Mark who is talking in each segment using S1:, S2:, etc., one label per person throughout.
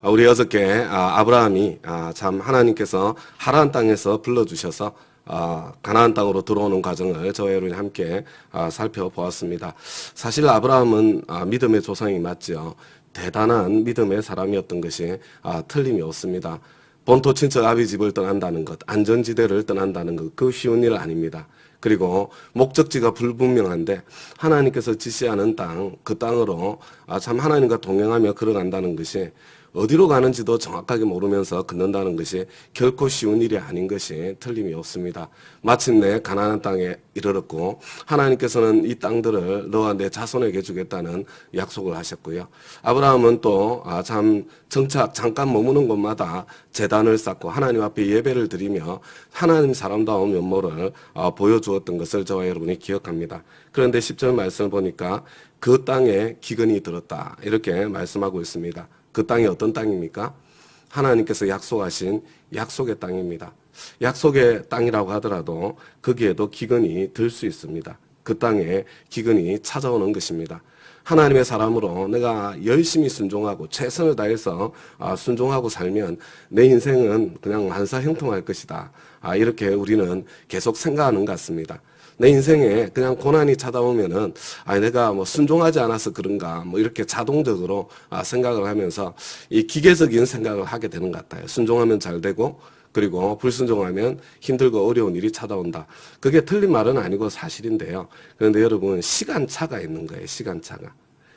S1: 우리 어저께 아브라함이 참 하나님께서 하란 땅에서 불러주셔서 가나안 땅으로 들어오는 과정을 저와 여러분이 함께 살펴보았습니다. 사실 아브라함은 믿음의 조상이 맞죠. 대단한 믿음의 사람이었던 것이 틀림이 없습니다. 본토 친척 아비 집을 떠난다는 것, 안전지대를 떠난다는 것, 그 쉬운 일 아닙니다. 그리고 목적지가 불분명한데 하나님께서 지시하는 땅, 그 땅으로 참 하나님과 동행하며 걸어간다는 것이 어디로 가는지도 정확하게 모르면서 걷는다는 것이 결코 쉬운 일이 아닌 것이 틀림이 없습니다. 마침내 가나안 땅에 이르렀고 하나님께서는 이 땅들을 너와 내 자손에게 주겠다는 약속을 하셨고요. 아브라함은 또 참 정착 잠깐 머무는 곳마다 제단을 쌓고 하나님 앞에 예배를 드리며 하나님 사람다운 면모를 보여주었던 것을 저와 여러분이 기억합니다. 그런데 10절 말씀을 보니까 그 땅에 기근이 들었다 이렇게 말씀하고 있습니다. 그 땅이 어떤 땅입니까? 하나님께서 약속하신 약속의 땅입니다. 약속의 땅이라고 하더라도 거기에도 기근이 들 수 있습니다. 그 땅에 기근이 찾아오는 것입니다. 하나님의 사람으로 내가 열심히 순종하고 최선을 다해서 순종하고 살면 내 인생은 그냥 만사형통할 것이다. 이렇게 우리는 계속 생각하는 것 같습니다. 내 인생에 그냥 고난이 찾아오면은 내가 뭐 순종하지 않아서 그런가 뭐 이렇게 자동적으로 생각을 하면서 이 기계적인 생각을 하게 되는 것 같아요. 순종하면 잘 되고 그리고 불순종하면 힘들고 어려운 일이 찾아온다. 그게 틀린 말은 아니고 사실인데요. 그런데 여러분 시간차가 있는 거예요. 시간차가.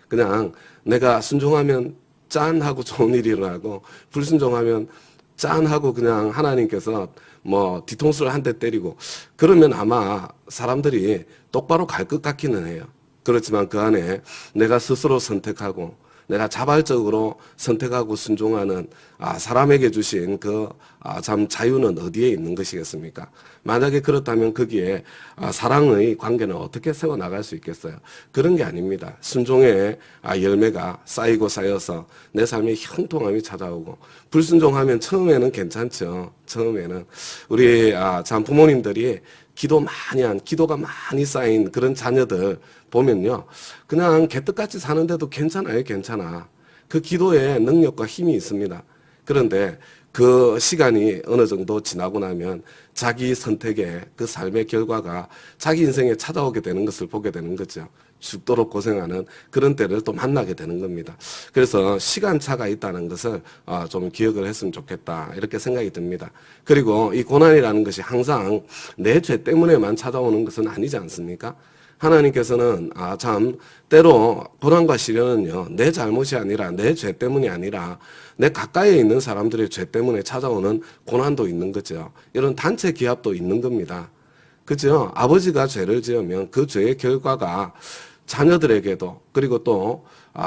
S1: 그냥 내가 순종하면 짠 하고 좋은 일이 일어나고 불순종하면 짠 하고 그냥 하나님께서 뭐 뒤통수를 한 대 때리고 그러면 아마 사람들이 똑바로 갈 것 같기는 해요. 그렇지만 그 안에 내가 스스로 선택하고 내가 자발적으로 선택하고 순종하는 사람에게 주신 그 참 자유는 어디에 있는 것이겠습니까? 만약에 그렇다면 거기에 사랑의 관계는 어떻게 세워나갈 수 있겠어요? 그런 게 아닙니다. 순종의 열매가 쌓이고 쌓여서 내 삶에 형통함이 찾아오고 불순종하면 처음에는 괜찮죠. 처음에는 우리 참 부모님들이 기도가 많이 쌓인 그런 자녀들 보면요. 그냥 개떡같이 사는데도 괜찮아요, 괜찮아. 그 기도에 능력과 힘이 있습니다. 그런데 그 시간이 어느 정도 지나고 나면 자기 선택의 그 삶의 결과가 자기 인생에 찾아오게 되는 것을 보게 되는 거죠. 죽도록 고생하는 그런 때를 또 만나게 되는 겁니다. 그래서 시간차가 있다는 것을 좀 기억을 했으면 좋겠다 이렇게 생각이 듭니다. 그리고 이 고난이라는 것이 항상 내 죄 때문에만 찾아오는 것은 아니지 않습니까? 하나님께서는 참 때로 고난과 시련은요 내 잘못이 아니라 내 죄 때문이 아니라 내 가까이에 있는 사람들의 죄 때문에 찾아오는 고난도 있는 거죠. 이런 단체 기합도 있는 겁니다. 그죠? 아버지가 죄를 지으면 그 죄의 결과가 자녀들에게도 그리고 또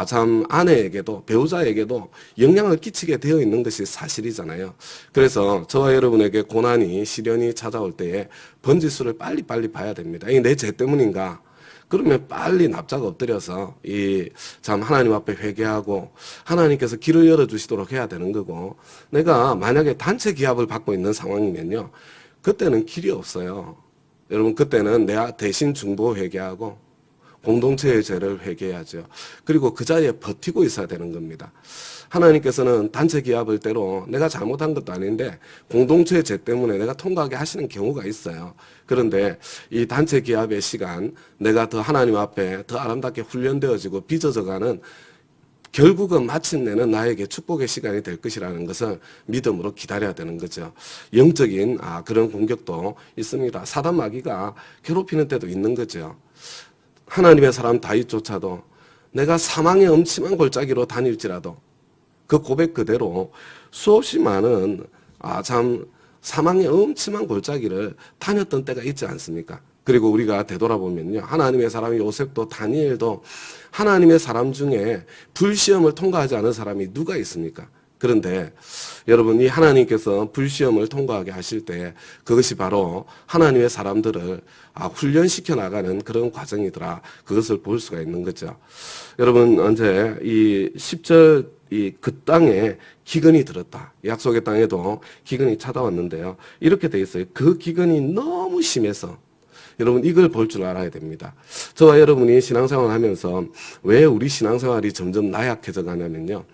S1: 참 아내에게도 배우자에게도 영향을 끼치게 되어 있는 것이 사실이잖아요. 그래서 저와 여러분에게 고난이 시련이 찾아올 때에 번지수를 빨리빨리 봐야 됩니다. 이게 내 죄 때문인가? 그러면 빨리 납작 엎드려서 이 참 하나님 앞에 회개하고 하나님께서 길을 열어주시도록 해야 되는 거고 내가 만약에 단체 기합을 받고 있는 상황이면요. 그때는 길이 없어요. 여러분 그때는 내가 대신 중보 회개하고 공동체의 죄를 회개해야죠. 그리고 그 자리에 버티고 있어야 되는 겁니다. 하나님께서는 단체 기합을 때로 내가 잘못한 것도 아닌데 공동체의 죄 때문에 내가 통과하게 하시는 경우가 있어요. 그런데 이 단체 기합의 시간 내가 더 하나님 앞에 더 아름답게 훈련되어지고 빚어져가는 결국은 마침내는 나에게 축복의 시간이 될 것이라는 것을 믿음으로 기다려야 되는 거죠. 영적인 그런 공격도 있습니다. 사단 마귀가 괴롭히는 때도 있는 거죠. 하나님의 사람 다윗조차도 내가 사망의 엄침한 골짜기로 다닐지라도 그 고백 그대로 수없이 많은 참 사망의 엄침한 골짜기를 다녔던 때가 있지 않습니까? 그리고 우리가 되돌아보면요. 하나님의 사람 요셉도 다니엘도 하나님의 사람 중에 불시험을 통과하지 않은 사람이 누가 있습니까? 그런데 여러분 이 하나님께서 불시험을 통과하게 하실 때 그것이 바로 하나님의 사람들을 훈련시켜 나가는 그런 과정이더라. 그것을 볼 수가 있는 거죠. 여러분 언제 이 10절 그 땅에 기근이 들었다. 약속의 땅에도 기근이 찾아왔는데요. 이렇게 돼 있어요. 그 기근이 너무 심해서 여러분 이걸 볼 줄 알아야 됩니다. 저와 여러분이 신앙생활을 하면서 왜 우리 신앙생활이 점점 나약해져 가냐면요.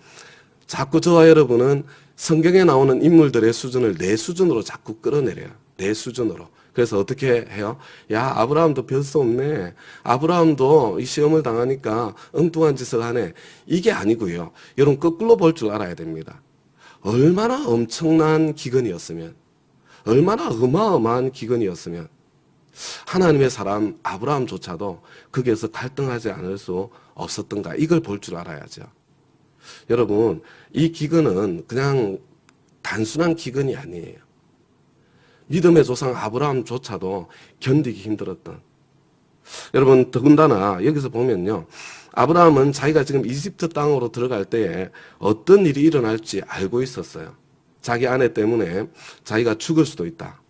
S1: 자꾸 저와 여러분은 성경에 나오는 인물들의 수준을 내 수준으로 자꾸 끌어내려요. 내 수준으로. 그래서 어떻게 해요? 야, 아브라함도 별 수 없네. 아브라함도 이 시험을 당하니까 엉뚱한 짓을 하네. 이게 아니고요. 여러분 거꾸로 볼 줄 알아야 됩니다. 얼마나 엄청난 기근이었으면, 얼마나 어마어마한 기근이었으면 하나님의 사람 아브라함조차도 거기에서 갈등하지 않을 수 없었던가, 이걸 볼 줄 알아야죠. 여러분, 이 기근은 그냥 단순한 기근이 아니에요. 믿음의 조상 아브라함조차도 견디기 힘들었던. 여러분, 더군다나 여기서 보면요, 아브라함은 자기가 지금 이집트 땅으로 들어갈 때에 어떤 일이 일어날지 알고 있었어요. 자기 아내 때문에 자기가 죽을 수도 있다.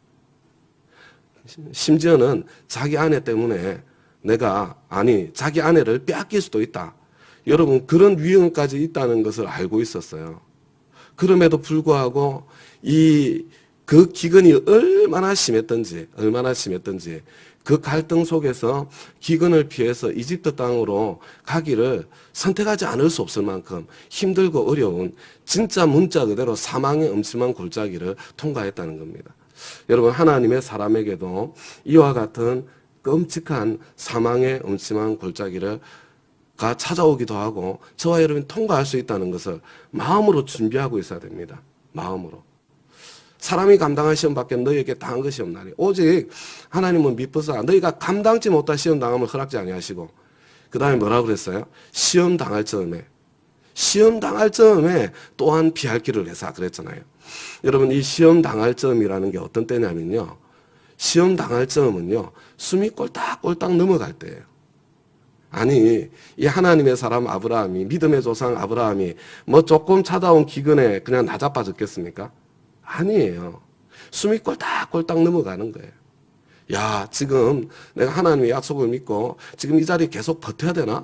S1: 심지어는 자기 아내 때문에 자기 아내를 빼앗길 수도 있다. 여러분, 그런 위험까지 있다는 것을 알고 있었어요. 그럼에도 불구하고 그 기근이 얼마나 심했던지 그 갈등 속에서 기근을 피해서 이집트 땅으로 가기를 선택하지 않을 수 없을 만큼 힘들고 어려운, 진짜 문자 그대로 사망의 음침한 골짜기를 통과했다는 겁니다. 여러분, 하나님의 사람에게도 이와 같은 끔찍한 사망의 음침한 골짜기를 찾아오기도 하고 저와 여러분이 통과할 수 있다는 것을 마음으로 준비하고 있어야 됩니다. 마음으로. 사람이 감당할 시험밖에 너희에게 당한 것이 없나니 오직 하나님은 미쁘사 너희가 감당치 못할 시험 당함을 허락지 아니하시고, 그 다음에 뭐라고 그랬어요? 시험 당할 점에 또한 피할 길을 내사 그랬잖아요. 여러분, 이 시험 당할 점이라는 게 어떤 때냐면요, 시험 당할 점은요, 숨이 꼴딱꼴딱 넘어갈 때예요. 아니, 이 하나님의 사람 아브라함이, 믿음의 조상 아브라함이 뭐 조금 찾아온 기근에 그냥 나자빠졌겠습니까? 아니에요. 숨이 꼴딱꼴딱 넘어가는 거예요. 야, 지금 내가 하나님의 약속을 믿고 지금 이 자리에 계속 버텨야 되나?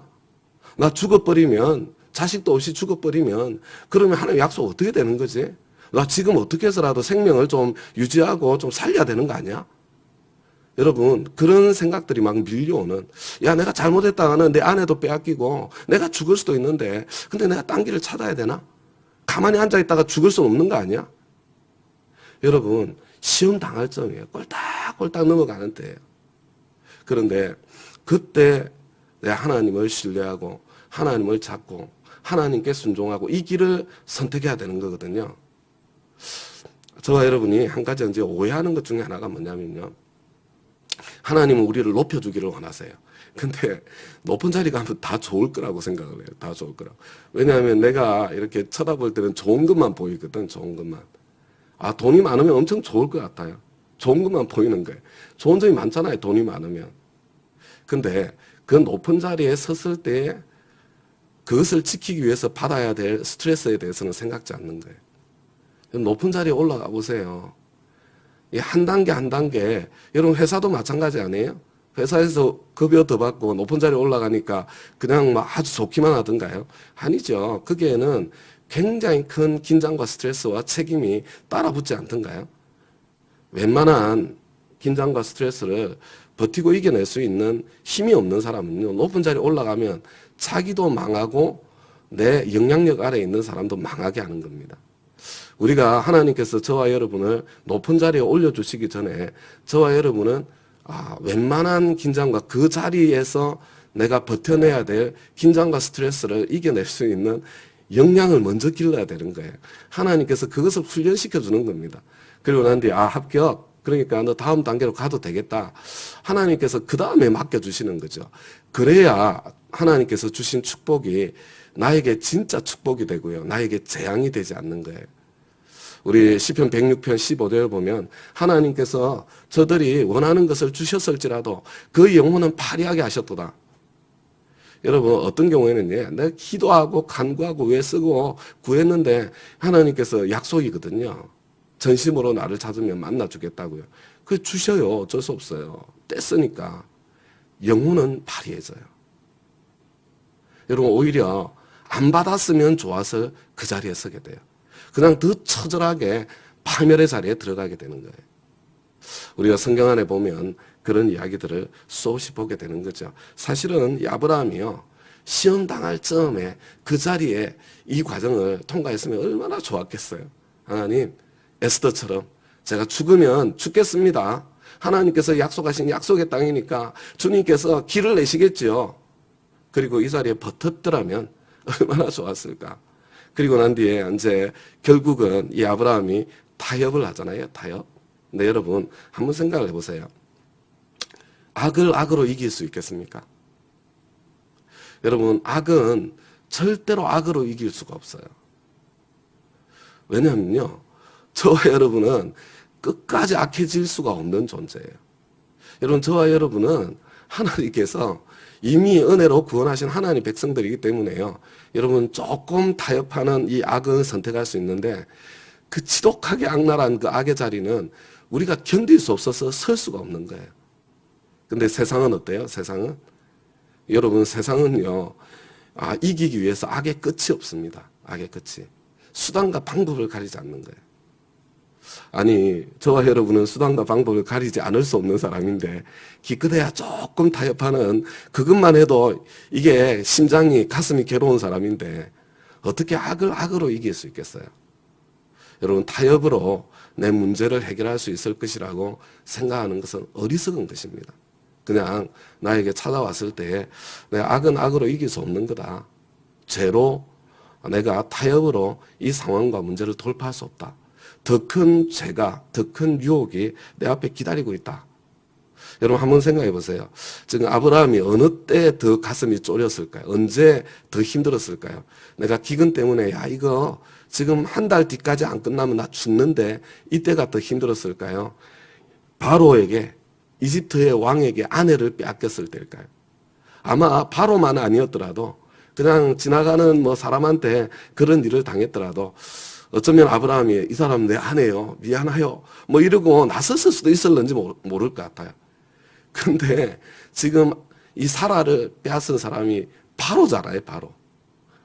S1: 나 죽어버리면, 자식도 없이 죽어버리면 그러면 하나님 약속 어떻게 되는 거지? 나 지금 어떻게 해서라도 생명을 좀 유지하고 좀 살려야 되는 거 아니야? 여러분, 그런 생각들이 막 밀려오는, 야, 내가 잘못했다가는 내 아내도 빼앗기고 내가 죽을 수도 있는데 근데 내가 딴 길을 찾아야 되나? 가만히 앉아있다가 죽을 수는 없는 거 아니야? 여러분, 시험 당할 점이에요. 꼴딱꼴딱 넘어가는 때예요. 그런데 그때 내가 하나님을 신뢰하고 하나님을 찾고 하나님께 순종하고 이 길을 선택해야 되는 거거든요. 저와 여러분이 한 가지 이제 오해하는 것 중에 하나가 뭐냐면요, 하나님은 우리를 높여주기를 원하세요. 근데 높은 자리 가면 다 좋을 거라고 생각을 해요. 다 좋을 거라고. 왜냐하면 내가 이렇게 쳐다볼 때는 좋은 것만 보이거든. 좋은 것만. 아, 돈이 많으면 엄청 좋을 것 같아요. 좋은 것만 보이는 거예요. 좋은 점이 많잖아요. 돈이 많으면. 근데 그 높은 자리에 섰을 때 그것을 지키기 위해서 받아야 될 스트레스에 대해서는 생각지 않는 거예요. 높은 자리에 올라가 보세요. 한 단계 한 단계, 여러분 회사도 마찬가지 아니에요? 회사에서 급여 더 받고 높은 자리에 올라가니까 그냥 막 아주 좋기만 하던가요? 아니죠. 거기에는 굉장히 큰 긴장과 스트레스와 책임이 따라붙지 않던가요? 웬만한 긴장과 스트레스를 버티고 이겨낼 수 있는 힘이 없는 사람은요, 높은 자리에 올라가면 자기도 망하고 내 영향력 아래에 있는 사람도 망하게 하는 겁니다. 우리가 하나님께서 저와 여러분을 높은 자리에 올려주시기 전에 저와 여러분은 웬만한 긴장과 그 자리에서 내가 버텨내야 될 긴장과 스트레스를 이겨낼 수 있는 역량을 먼저 길러야 되는 거예요. 하나님께서 그것을 훈련시켜 주는 겁니다. 그리고 난 뒤에 합격. 그러니까 너 다음 단계로 가도 되겠다. 하나님께서 그 다음에 맡겨주시는 거죠. 그래야 하나님께서 주신 축복이 나에게 진짜 축복이 되고요, 나에게 재앙이 되지 않는 거예요. 우리 시편 106편 15절 보면 하나님께서 저들이 원하는 것을 주셨을지라도 그 영혼은 파리하게 하셨도다. 여러분, 어떤 경우에는요, 내가 기도하고 간구하고 외쓰고 구했는데 하나님께서 약속이거든요. 전심으로 나를 찾으면 만나주겠다고요. 그 주셔요. 어쩔 수 없어요. 뗐으니까. 영혼은 파리해져요. 여러분, 오히려 안 받았으면 좋아서 그 자리에 서게 돼요. 그냥 더 처절하게 파멸의 자리에 들어가게 되는 거예요. 우리가 성경 안에 보면 그런 이야기들을 수없이 보게 되는 거죠. 사실은 이 아브라함이요, 시험 당할 즈음에 그 자리에 이 과정을 통과했으면 얼마나 좋았겠어요. 하나님, 에스더처럼 제가 죽으면 죽겠습니다. 하나님께서 약속하신 약속의 땅이니까 주님께서 길을 내시겠지요. 그리고 이 자리에 버텼더라면 얼마나 좋았을까. 그리고 난 뒤에 이제 결국은 이 아브라함이 타협을 하잖아요. 타협. 근데 여러분 한번 생각을 해보세요. 악을 악으로 이길 수 있겠습니까? 여러분, 악은 절대로 악으로 이길 수가 없어요. 왜냐하면요, 저와 여러분은 끝까지 악해질 수가 없는 존재예요. 여러분, 저와 여러분은 하나님께서 이미 은혜로 구원하신 하나님 백성들이기 때문에요. 여러분, 조금 타협하는 이 악은 선택할 수 있는데 그 지독하게 악랄한 그 악의 자리는 우리가 견딜 수 없어서 설 수가 없는 거예요. 근데 세상은 어때요? 세상은? 여러분, 세상은요, 이기기 위해서 악의 끝이 없습니다. 악의 끝이. 수단과 방법을 가리지 않는 거예요. 아니, 저와 여러분은 수단과 방법을 가리지 않을 수 없는 사람인데, 기껏해야 조금 타협하는 그것만 해도 이게 심장이, 가슴이 괴로운 사람인데, 어떻게 악을 악으로 이길 수 있겠어요? 여러분, 타협으로 내 문제를 해결할 수 있을 것이라고 생각하는 것은 어리석은 것입니다. 그냥 나에게 찾아왔을 때 내가 악은 악으로 이길 수 없는 거다. 죄로 내가 타협으로 이 상황과 문제를 돌파할 수 없다. 더 큰 죄가, 더 큰 유혹이 내 앞에 기다리고 있다. 여러분 한번 생각해 보세요. 지금 아브라함이 어느 때 더 가슴이 쫄였을까요? 언제 더 힘들었을까요? 내가 기근 때문에 야 이거 지금 한 달 뒤까지 안 끝나면 나 죽는데 이때가 더 힘들었을까요? 바로에게 이집트의 왕에게 아내를 빼앗겼을 때일까요? 아마 바로만 아니었더라도 그냥 지나가는 뭐 사람한테 그런 일을 당했더라도 어쩌면 아브라함이 이 사람 내 아내요 미안해요 뭐 이러고 나섰을 수도 있었는지 모를 것 같아요. 근데 지금 이 사라를 빼앗은 사람이 바로잖아요. 바로.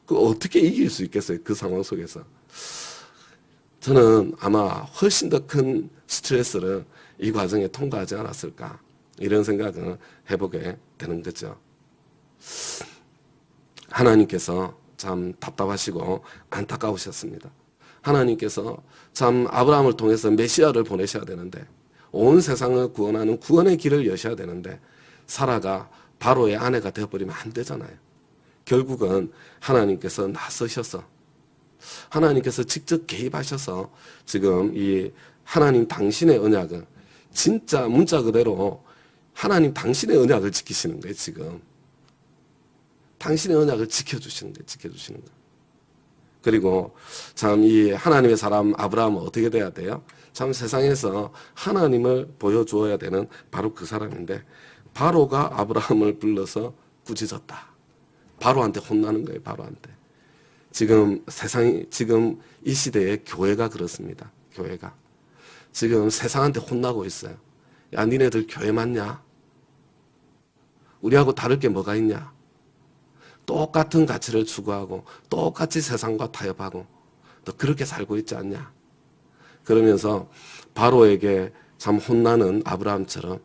S1: 그 어떻게 이길 수 있겠어요? 그 상황 속에서. 저는 아마 훨씬 더 큰 스트레스를 이 과정에 통과하지 않았을까 이런 생각을 해보게 되는 거죠. 하나님께서 참 답답하시고 안타까우셨습니다. 하나님께서 참 아브라함을 통해서 메시아를 보내셔야 되는데 온 세상을 구원하는 구원의 길을 여셔야 되는데 사라가 바로의 아내가 되어버리면 안 되잖아요. 결국은 하나님께서 나서셔서 하나님께서 직접 개입하셔서 지금 이 하나님 당신의 언약을 진짜 문자 그대로 하나님 당신의 언약을 지키시는 거예요. 지금 당신의 언약을 지켜주시는 거예요. 지켜주시는 거예요. 그리고 참 이 하나님의 사람 아브라함은 어떻게 돼야 돼요? 참 세상에서 하나님을 보여주어야 되는 바로 그 사람인데 바로가 아브라함을 불러서 꾸짖었다. 바로한테 혼나는 거예요. 바로한테. 지금 세상이 지금 이 시대의 교회가 그렇습니다. 교회가 지금 세상한테 혼나고 있어요. 야 니네들 교회 맞냐? 우리하고 다를 게 뭐가 있냐? 똑같은 가치를 추구하고 똑같이 세상과 타협하고 너 그렇게 살고 있지 않냐? 그러면서 바로에게 참 혼나는 아브라함처럼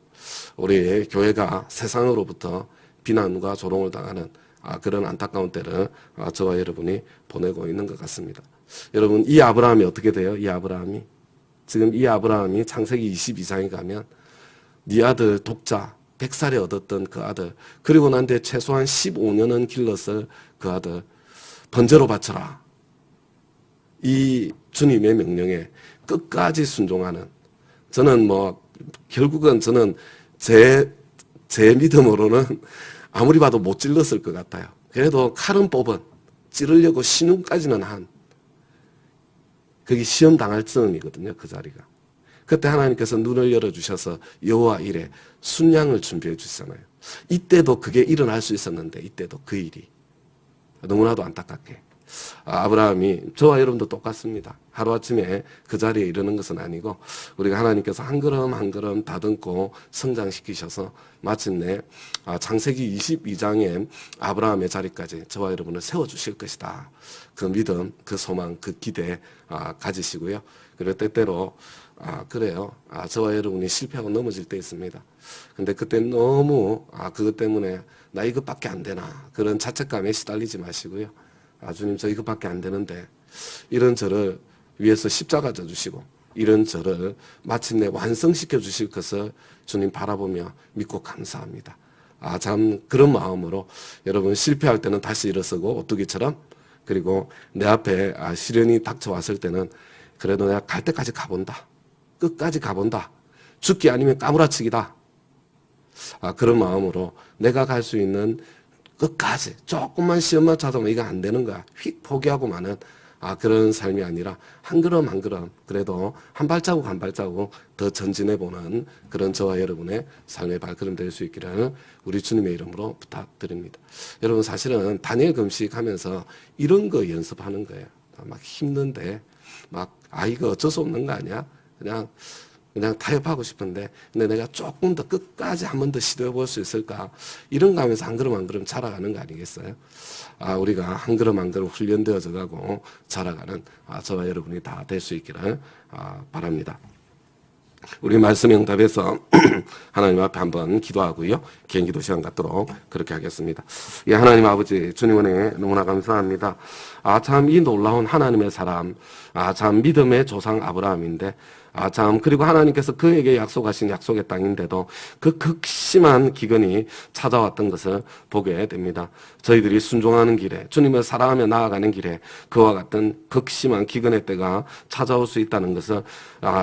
S1: 우리 교회가 세상으로부터 비난과 조롱을 당하는 그런 안타까운 때를 저와 여러분이 보내고 있는 것 같습니다. 여러분 이 아브라함이 어떻게 돼요? 이 아브라함이 지금 이 아브라함이 창세기 22장에 가면 네 아들 독자 100살에 얻었던 그 아들 그리고 난 뒤에 최소한 15년은 길렀을 그 아들 번제로 바쳐라. 이 주님의 명령에 끝까지 순종하는 저는 뭐 결국은 저는 제 믿음으로는 아무리 봐도 못 찔렀을 것 같아요. 그래도 칼은 뽑은 찌르려고 신음까지는 한 그게 시험 당할 즈음이거든요. 그 자리가. 그때 하나님께서 눈을 열어주셔서 여호와 이래 순양을 준비해 주시잖아요. 이때도 그게 일어날 수 있었는데 이때도 그 일이 너무나도 안타깝게 아브라함이 저와 여러분도 똑같습니다. 하루아침에 그 자리에 이르는 것은 아니고 우리가 하나님께서 한 걸음 한 걸음 다듬고 성장시키셔서 마침내 창세기 22장의 아브라함의 자리까지 저와 여러분을 세워주실 것이다. 그 믿음, 그 소망, 그 기대 가지시고요. 그리고 때때로 그래요. 저와 여러분이 실패하고 넘어질 때 있습니다. 근데 그때 너무 그것 때문에 나 이것밖에 안 되나 그런 자책감에 시달리지 마시고요. 주님 저 이것밖에 안 되는데 이런 저를 위해서 십자가 져주시고 이런 저를 마침내 완성시켜 주실 것을 주님 바라보며 믿고 감사합니다. 참 그런 마음으로 여러분 실패할 때는 다시 일어서고 오뚜기처럼 그리고 내 앞에 시련이 닥쳐왔을 때는 그래도 내가 갈 때까지 가본다. 끝까지 가본다. 죽기 아니면 까무라치기다. 그런 마음으로 내가 갈 수 있는 끝까지 조금만 시험만 찾아보면 이거 안 되는 거야. 휙 포기하고 마는 그런 삶이 아니라 한 걸음 한 걸음 그래도 한 발자국 한 발자국 더 전진해보는 그런 저와 여러분의 삶의 발걸음 될 수 있기를 우리 주님의 이름으로 부탁드립니다. 여러분 사실은 다니엘 금식하면서 이런 거 연습하는 거예요. 막 힘든데 막 이거 어쩔 수 없는 거 아니야? 그냥 타협하고 싶은데 근데 내가 조금 더 끝까지 한 번 더 시도해 볼 수 있을까 이런 거 하면서 한 걸음 한 걸음 자라가는 거 아니겠어요? 우리가 한 걸음 한 걸음 훈련되어져 가고 자라가는 저와 여러분이 다 될 수 있기를 바랍니다. 우리 말씀 응답에서 하나님 앞에 한번 기도하고요. 개인 기도 시간 갖도록 그렇게 하겠습니다. 예, 하나님 아버지 주님 은혜 너무나 감사합니다. 참 이 놀라운 하나님의 사람, 참 믿음의 조상 아브라함인데 참 그리고 하나님께서 그에게 약속하신 약속의 땅인데도 그 극심한 기근이 찾아왔던 것을 보게 됩니다. 저희들이 순종하는 길에 주님을 사랑하며 나아가는 길에 그와 같은 극심한 기근의 때가 찾아올 수 있다는 것을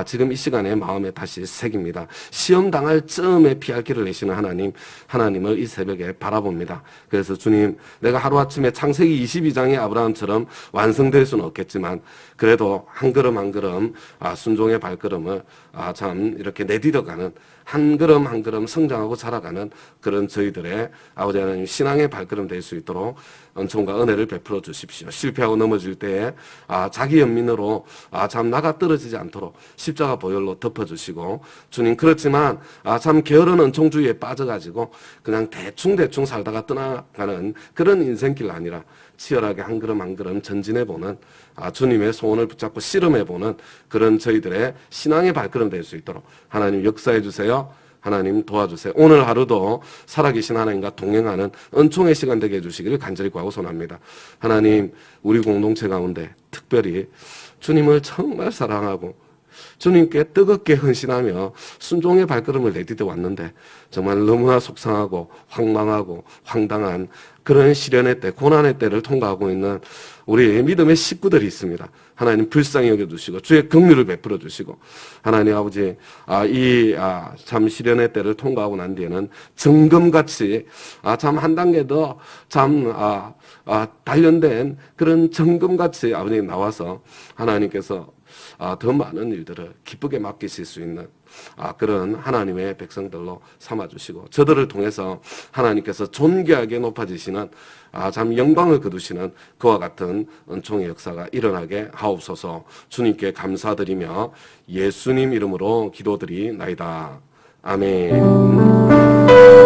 S1: 지금 이 시간에 마음에 다시 새깁니다. 시험 당할 쯤에 피할 길을 내시는 하나님을 이 새벽에 바라봅니다. 그래서 주님 내가 하루아침에 창세기 22장의 아브라함처럼 완성될 수는 없겠지만 그래도 한 걸음 한 걸음 순종의 발걸음을 참 이렇게 내딛어가는 한 걸음 한 걸음 성장하고 자라가는 그런 저희들의 아버지 하나님 신앙의 발걸음 될 수 있도록 은총과 은혜를 베풀어 주십시오. 실패하고 넘어질 때에 자기 연민으로 참 나가 떨어지지 않도록 십자가 보혈로 덮어주시고 주님 그렇지만 참 게으른 은총주의에 빠져가지고 그냥 대충 살다가 떠나가는 그런 인생길 아니라 치열하게 한 걸음 한 걸음 전진해보는 주님의 소원을 붙잡고 씨름해보는 그런 저희들의 신앙의 발걸음 될 수 있도록 하나님 역사해 주세요. 하나님 도와주세요. 오늘 하루도 살아계신 하나님과 동행하는 은총의 시간 되게 해주시기를 간절히 구하고 소원합니다. 하나님 우리 공동체 가운데 특별히 주님을 정말 사랑하고 주님께 뜨겁게 헌신하며 순종의 발걸음을 내딛어 왔는데 정말 너무나 속상하고 황망하고 황당한 그런 시련의 때, 고난의 때를 통과하고 있는 우리 믿음의 식구들이 있습니다. 하나님 불쌍히 여겨주시고 주의 긍휼을 베풀어 주시고 하나님 아버지 참 시련의 때를 통과하고 난 뒤에는 정금같이 참 한 단계 더 참 단련된 그런 정금같이 아버님 나와서 하나님께서 더 많은 일들을 기쁘게 맡기실 수 있는 그런 하나님의 백성들로 삼아주시고 저들을 통해서 하나님께서 존귀하게 높아지시는 참 영광을 거두시는 그와 같은 은총의 역사가 일어나게 하옵소서. 주님께 감사드리며 예수님 이름으로 기도드리나이다. 아멘.